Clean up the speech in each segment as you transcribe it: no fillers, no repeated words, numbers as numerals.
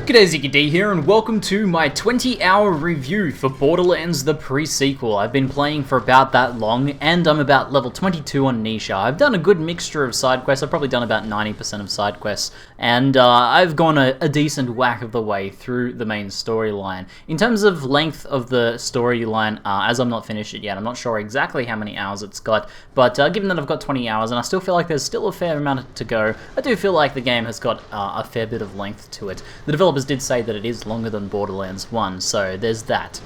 G'day, ZiggyD here, and welcome to my 20-hour review for Borderlands the Presequel. I've been playing for about that long, and I'm about level 22 on Nisha. I've done a good mixture of side quests. I've probably done about 90% of side quests, and I've gone a decent whack of the way through the main storyline. In terms of length of the storyline, as I'm not finished it yet, I'm not sure exactly how many hours it's got, but given that I've got 20 hours, and I still feel like there's still a fair amount to go, I do feel like the game has got a fair bit of length to it. The developers did say that it is longer than Borderlands 1, so there's that.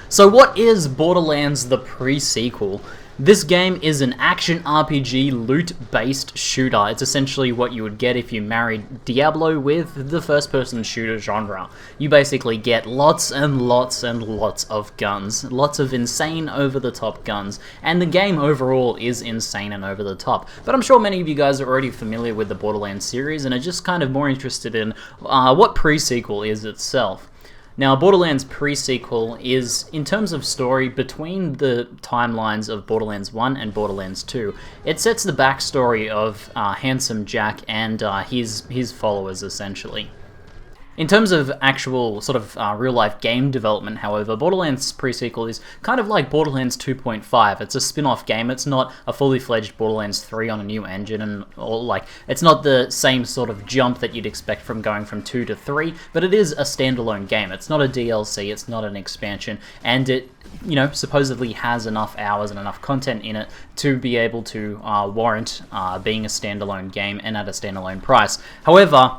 So what is Borderlands the Presequel? This game is an action RPG loot-based shooter. It's essentially what you would get if you married Diablo with the first-person shooter genre. You basically get lots and lots and lots of guns, lots of insane over-the-top guns, and the game overall is insane and over-the-top. But I'm sure many of you guys are already familiar with the Borderlands series and are just kind of more interested in what Presequel is itself. Now, Borderlands Presequel is, in terms of story, between the timelines of Borderlands 1 and Borderlands 2. It sets the backstory of Handsome Jack and his followers, essentially. In terms of actual sort of real-life game development, however, Borderlands Presequel is kind of like Borderlands 2.5. It's a spin-off game. It's not a fully-fledged Borderlands 3 on a new engine, it's not the same sort of jump that you'd expect from going from 2 to 3, but it is a standalone game. It's not a DLC, it's not an expansion, and it, supposedly has enough hours and enough content in it to be able to warrant being a standalone game and at a standalone price. However,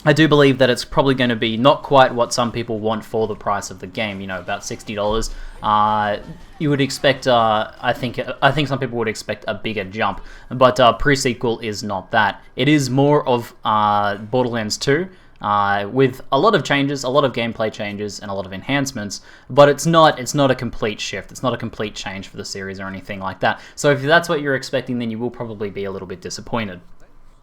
I do believe that it's probably going to be not quite what some people want for the price of the game, about $60. You would expect, I think some people would expect a bigger jump, but Presequel is not that. It is more of Borderlands 2, with a lot of changes, a lot of gameplay changes, and a lot of enhancements, but it's not a complete shift. It's not a complete change for the series or anything like that. So if that's what you're expecting, then you will probably be a little bit disappointed.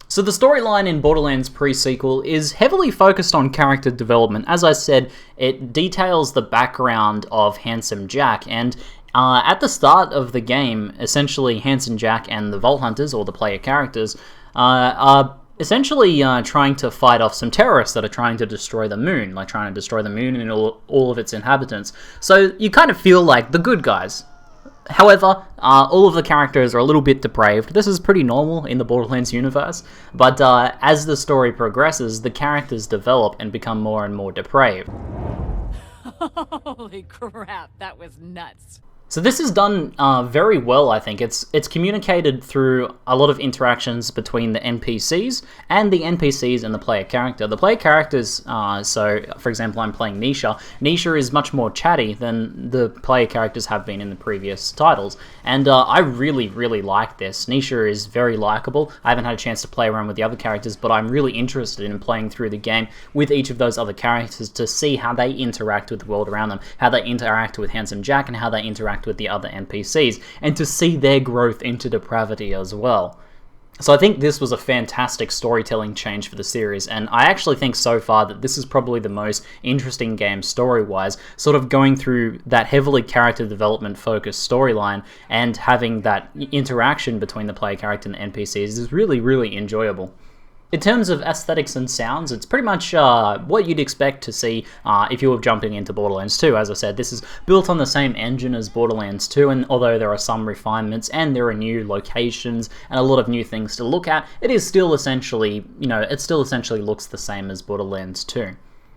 So the storyline in Borderlands Presequel is heavily focused on character development. As I said, it details the background of Handsome Jack, and at the start of the game, essentially Handsome Jack and the Vault Hunters, or the player characters, are essentially trying to fight off some terrorists that are trying to destroy the moon, and all of its inhabitants. So you kind of feel like the good guys. However, all of the characters are a little bit depraved. This is pretty normal in the Borderlands universe, but as the story progresses, the characters develop and become more and more depraved. Holy crap, that was nuts. So this is done very well, I think. It's communicated through a lot of interactions between the NPCs and the NPCs and the player character. The player characters, so for example, I'm playing Nisha. Nisha is much more chatty than the player characters have been in the previous titles, and I really, really like this. Nisha is very likable. I haven't had a chance to play around with the other characters, but I'm really interested in playing through the game with each of those other characters to see how they interact with the world around them, how they interact with Handsome Jack, and how they interact with the other NPCs, and to see their growth into depravity as well. So I think this was a fantastic storytelling change for the series, and I actually think so far that this is probably the most interesting game story-wise, sort of going through that heavily character development focused storyline and having that interaction between the player character and the NPCs is really, really enjoyable. In terms of aesthetics and sounds, it's pretty much what you'd expect to see if you were jumping into Borderlands 2. As I said, this is built on the same engine as Borderlands 2, and although there are some refinements and there are new locations and a lot of new things to look at, it is still essentially, it still essentially looks the same as Borderlands 2.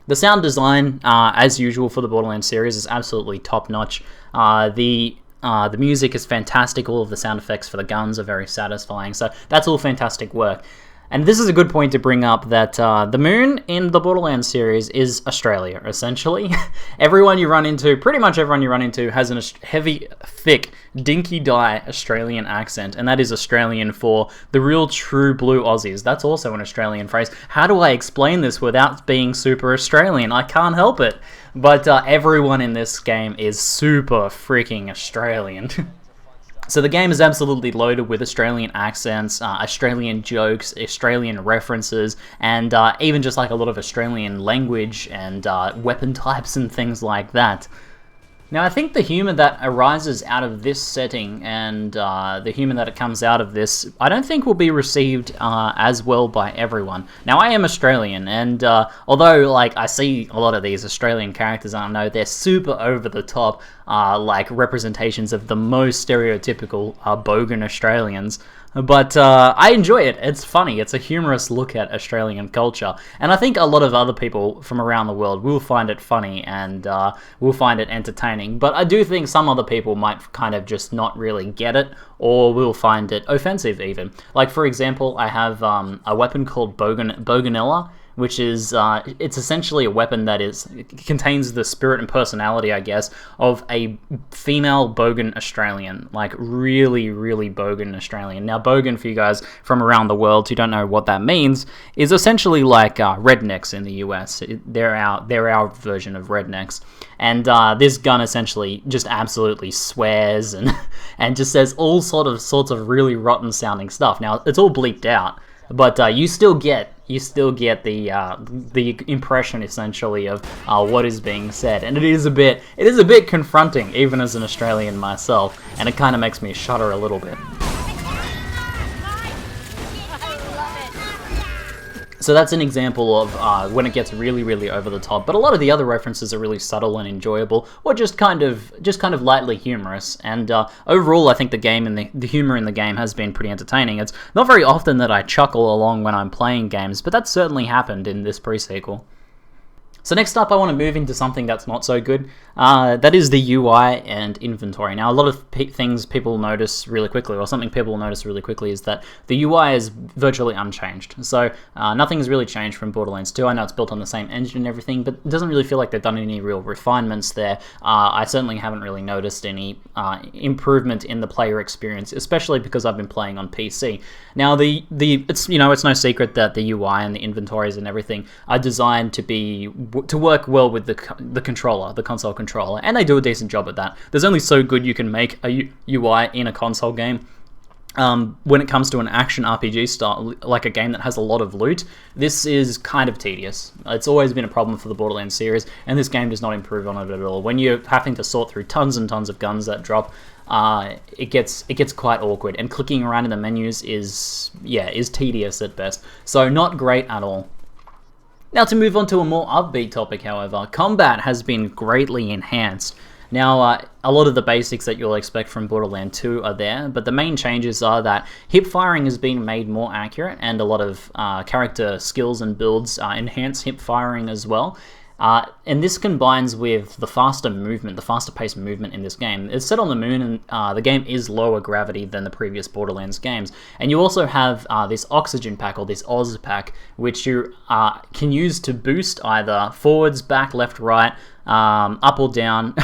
The sound design, as usual for the Borderlands series, is absolutely top-notch. The music is fantastic. All of the sound effects for the guns are very satisfying, so that's all fantastic work. And this is a good point to bring up that the moon in the Borderlands series is Australia, essentially. Pretty much everyone you run into has a heavy, thick, dinky-die Australian accent, and that is Australian for the real true blue Aussies. That's also an Australian phrase. How do I explain this without being super Australian? I can't help it. But everyone in this game is super freaking Australian. So the game is absolutely loaded with Australian accents, Australian jokes, Australian references, and even just like a lot of Australian language and weapon types and things like that. Now, I think the humour that arises out of this setting and the humour that it comes out of this, I don't think will be received as well by everyone. Now, I am Australian, and although like I see a lot of these Australian characters, and I know they're super over the top, like representations of the most stereotypical bogan Australians. But I enjoy it. It's funny. It's a humorous look at Australian culture. And I think a lot of other people from around the world will find it funny and will find it entertaining. But I do think some other people might kind of just not really get it, or will find it offensive even. Like, for example, I have a weapon called Boganella, which is, it's essentially a weapon that contains the spirit and personality, I guess, of a female bogan Australian. Like, really, really bogan Australian. Now, bogan, for you guys from around the world who don't know what that means, is essentially like rednecks in the US. They're our version of rednecks. And this gun essentially just absolutely swears and and just says all sorts of really rotten sounding stuff. Now, it's all bleeped out, but you still get the impression essentially of what is being said, and it is a bit confronting, even as an Australian myself, and it kind of makes me shudder a little bit. So that's an example of when it gets really, really over the top. But a lot of the other references are really subtle and enjoyable, or just kind of lightly humorous. And overall, I think the game and the humor in the game has been pretty entertaining. It's not very often that I chuckle along when I'm playing games, but that certainly happened in this pre-sequel. So next up, I want to move into something that's not so good. That is the UI and inventory. Now, a lot of things people notice really quickly, or something people will notice really quickly, is that the UI is virtually unchanged. So nothing has really changed from Borderlands 2. I know it's built on the same engine and everything, but it doesn't really feel like they've done any real refinements there. I certainly haven't really noticed any improvement in the player experience, especially because I've been playing on PC. Now, it's no secret that the UI and the inventories and everything are designed to work well with the controller, the console controller, and they do a decent job at that. There's only so good you can make a UI in a console game. When it comes to an action RPG style, like a game that has a lot of loot, this is kind of tedious. It's always been a problem for the Borderlands series, and this game does not improve on it at all. When you're having to sort through tons and tons of guns that drop, it gets quite awkward, and clicking around in the menus is tedious at best. So not great at all. Now, to move on to a more upbeat topic, however, combat has been greatly enhanced. Now, a lot of the basics that you'll expect from Borderlands 2 are there, but the main changes are that hip firing has been made more accurate, and a lot of character skills and builds enhance hip firing as well. And this combines with the faster paced movement in this game. It's set on the moon, and the game is lower gravity than the previous Borderlands games. And you also have this oxygen pack, or this Oz pack, which you can use to boost either forwards, back, left, right, up or down,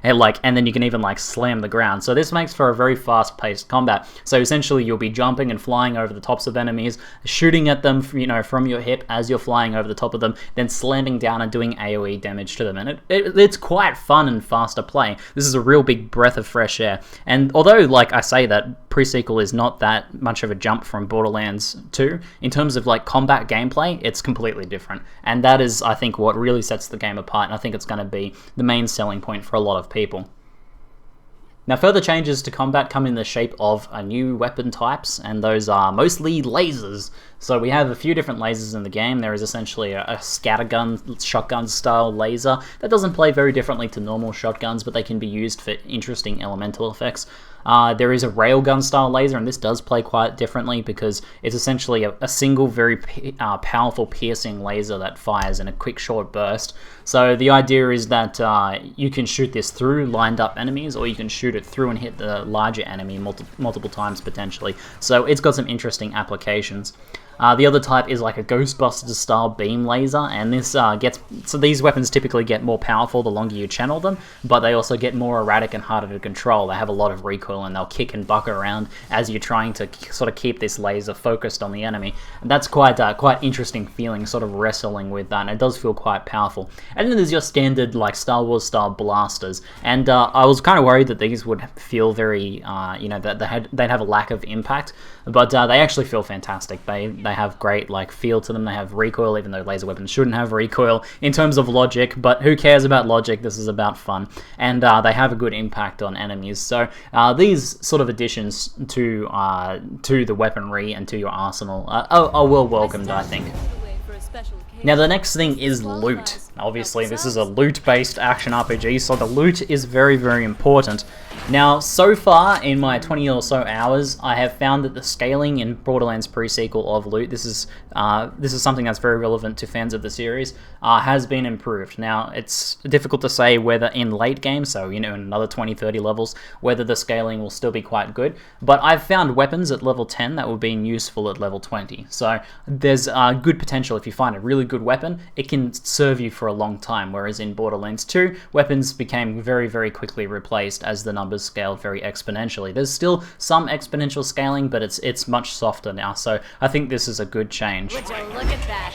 and then you can even slam the ground. So this makes for a very fast-paced combat. So essentially, you'll be jumping and flying over the tops of enemies, shooting at them, from your hip as you're flying over the top of them, then slanting down and doing AoE damage to them. And it's quite fun and fast to play. This is a real big breath of fresh air. And although, I say that Presequel is not that much of a jump from Borderlands 2, in terms of combat gameplay, it's completely different. And that is, I think, what really sets the game apart, and I think it's going to be the main selling point for a lot of people. Now, further changes to combat come in the shape of new weapon types, and those are mostly lasers. So we have a few different lasers in the game. There is essentially a scattergun, shotgun-style laser that doesn't play very differently to normal shotguns, but they can be used for interesting elemental effects. There is a railgun-style laser, and this does play quite differently because it's essentially a single, very powerful piercing laser that fires in a quick, short burst. So the idea is that you can shoot this through lined-up enemies, or you can shoot it through and hit the larger enemy multiple times, potentially. So it's got some interesting applications. The other type is like a Ghostbusters-style beam laser, and this so these weapons typically get more powerful the longer you channel them, but they also get more erratic and harder to control. They have a lot of recoil, and they'll kick and buck around as you're trying to sort of keep this laser focused on the enemy. And that's quite interesting feeling, sort of wrestling with that, and it does feel quite powerful. And then there's your standard Star Wars-style blasters, and I was kind of worried that these would feel very, that they'd have a lack of impact, but they actually feel fantastic. They They have great like feel to them. They have recoil, even though laser weapons shouldn't have recoil in terms of logic, but who cares about logic? This is about fun. And they have a good impact on enemies. So these sort of additions to the weaponry and to your arsenal are well welcomed, I think. Now the next thing is loot. Obviously this is a loot-based action RPG, so the loot is very, very important. Now, so far in my 20 or so hours, I have found that the scaling in Borderlands Presequel of loot, this is something that's very relevant to fans of the series, has been improved. Now, it's difficult to say whether in late game, so in another 20-30 levels, whether the scaling will still be quite good, but I've found weapons at level 10 that were being useful at level 20. So there's good potential. If you find a really good weapon, it can serve you for a long time, whereas in Borderlands 2, weapons became very, very quickly replaced as the numbers scaled very exponentially. There's still some exponential scaling, but it's much softer now, so I think this is a good change. Look at that.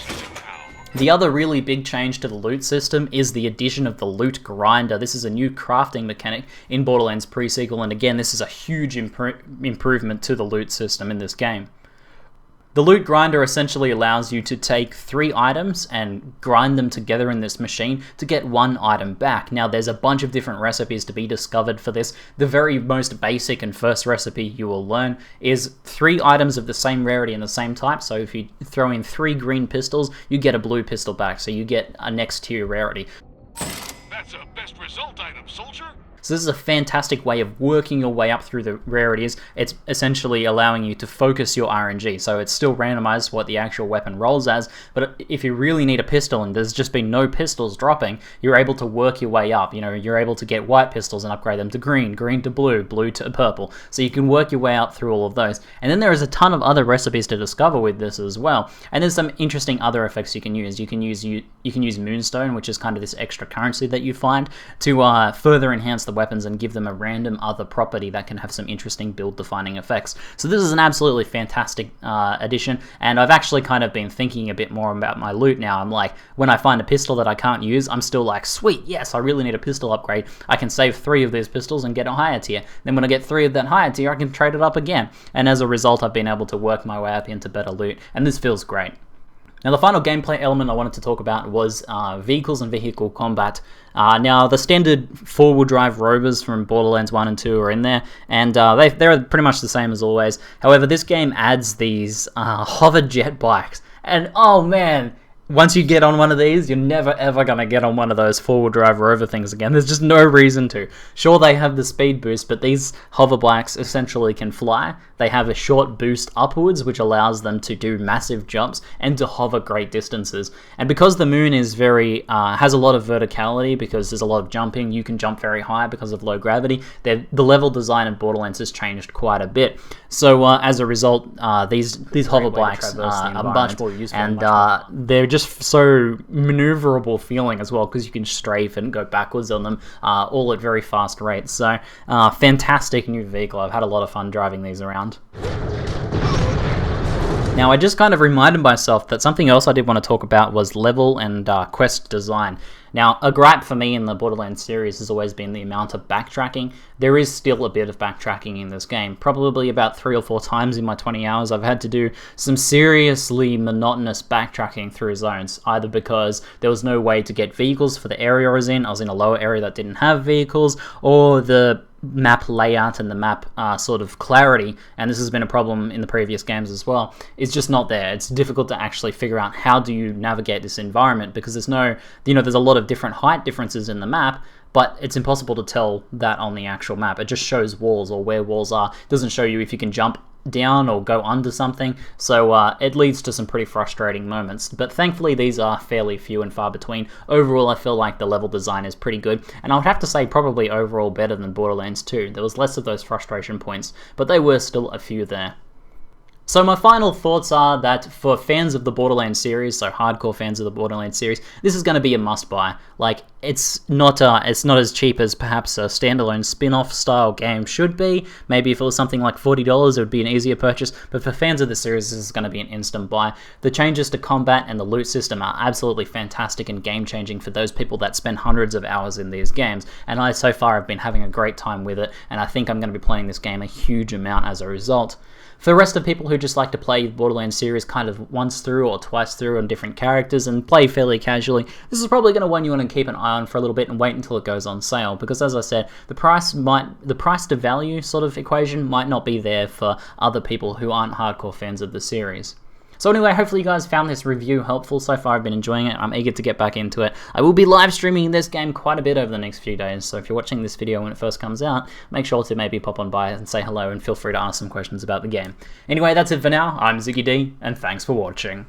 The other really big change to the loot system is the addition of the loot grinder. This is a new crafting mechanic in Borderlands Presequel, and again, this is a huge improvement to the loot system in this game. The loot grinder essentially allows you to take 3 items and grind them together in this machine to get 1 item back. Now there's a bunch of different recipes to be discovered for this. The very most basic and first recipe you will learn is 3 items of the same rarity and the same type. So if you throw in 3 green pistols, you get a blue pistol back, so you get a next tier rarity. That's a best result item, soldier. So this is a fantastic way of working your way up through the rarities. It's essentially allowing you to focus your RNG. So it's still randomized what the actual weapon rolls as, but if you really need a pistol and there's just been no pistols dropping, you're able to work your way up. You're able to get white pistols and upgrade them to green, green to blue, blue to purple. So you can work your way up through all of those. And then there is a ton of other recipes to discover with this as well. And there's some interesting other effects you can use. You can use Moonstone, which is kind of this extra currency that you find to further enhance the weapons and give them a random other property that can have some interesting build-defining effects. So this is an absolutely fantastic addition, and I've actually kind of been thinking a bit more about my loot now. I'm like, when I find a pistol that I can't use, I'm still like, sweet, yes, I really need a pistol upgrade. I can save 3 of these pistols and get a higher tier. Then when I get 3 of that higher tier, I can trade it up again. And as a result, I've been able to work my way up into better loot, and this feels great. Now the final gameplay element I wanted to talk about was vehicles and vehicle combat. Now the standard four-wheel drive rovers from Borderlands 1 and 2 are in there, and they're pretty much the same as always. However, this game adds these hover jet bikes, and oh man, once you get on one of these, you're never ever going to get on one of those four-wheel drive rover things again. There's just no reason to. Sure, they have the speed boost, but these hover bikes essentially can fly. They have a short boost upwards, which allows them to do massive jumps and to hover great distances. And because the moon is has a lot of verticality, because there's a lot of jumping, you can jump very high because of low gravity. The level design in Borderlands has changed quite a bit. So as a result, these hover bikes are much more useful, and they're just so maneuverable feeling as well, because you can strafe and go backwards on them all at very fast rates. So fantastic new vehicle. I've had a lot of fun driving these around. Now I just kind of reminded myself that something else I did want to talk about was level and quest design. Now, a gripe for me in the Borderlands series has always been the amount of backtracking. There is still a bit of backtracking in this game. Probably about 3 or 4 times in my 20 hours I've had to do some seriously monotonous backtracking through zones, either because there was no way to get vehicles for the area I was in a lower area that didn't have vehicles, or the map layout and the map sort of clarity, and this has been a problem in the previous games as well, it's just not there. It's difficult to actually figure out how do you navigate this environment, because there's no, there's a lot of different height differences in the map, but it's impossible to tell that on the actual map. It just shows walls or where walls are. It doesn't show you if you can jump down or go under something, so it leads to some pretty frustrating moments. But thankfully these are fairly few and far between. Overall, I feel like the level design is pretty good, and I would have to say probably overall better than Borderlands 2. There was less of those frustration points, but they were still a few there. So my final thoughts are that for fans of the Borderlands series, so hardcore fans of the Borderlands series, this is going to be a must-buy. Like, it's not as cheap as perhaps a standalone spin-off style game should be. Maybe if it was something like $40, it would be an easier purchase, but for fans of the series, this is going to be an instant buy. The changes to combat and the loot system are absolutely fantastic and game-changing for those people that spend hundreds of hours in these games, and I so far have been having a great time with it, and I think I'm going to be playing this game a huge amount as a result. For the rest of people who just like to play the Borderlands series kind of once through or twice through on different characters and play fairly casually, this is probably going to one you want to keep an eye on for a little bit and wait until it goes on sale, because as I said, the price to value sort of equation might not be there for other people who aren't hardcore fans of the series. So anyway, hopefully you guys found this review helpful. So far I've been enjoying it. I'm eager to get back into it. I will be live streaming this game quite a bit over the next few days, so if you're watching this video when it first comes out, make sure to maybe pop on by and say hello, and feel free to ask some questions about the game. Anyway, that's it for now. I'm ZiggyD, and thanks for watching.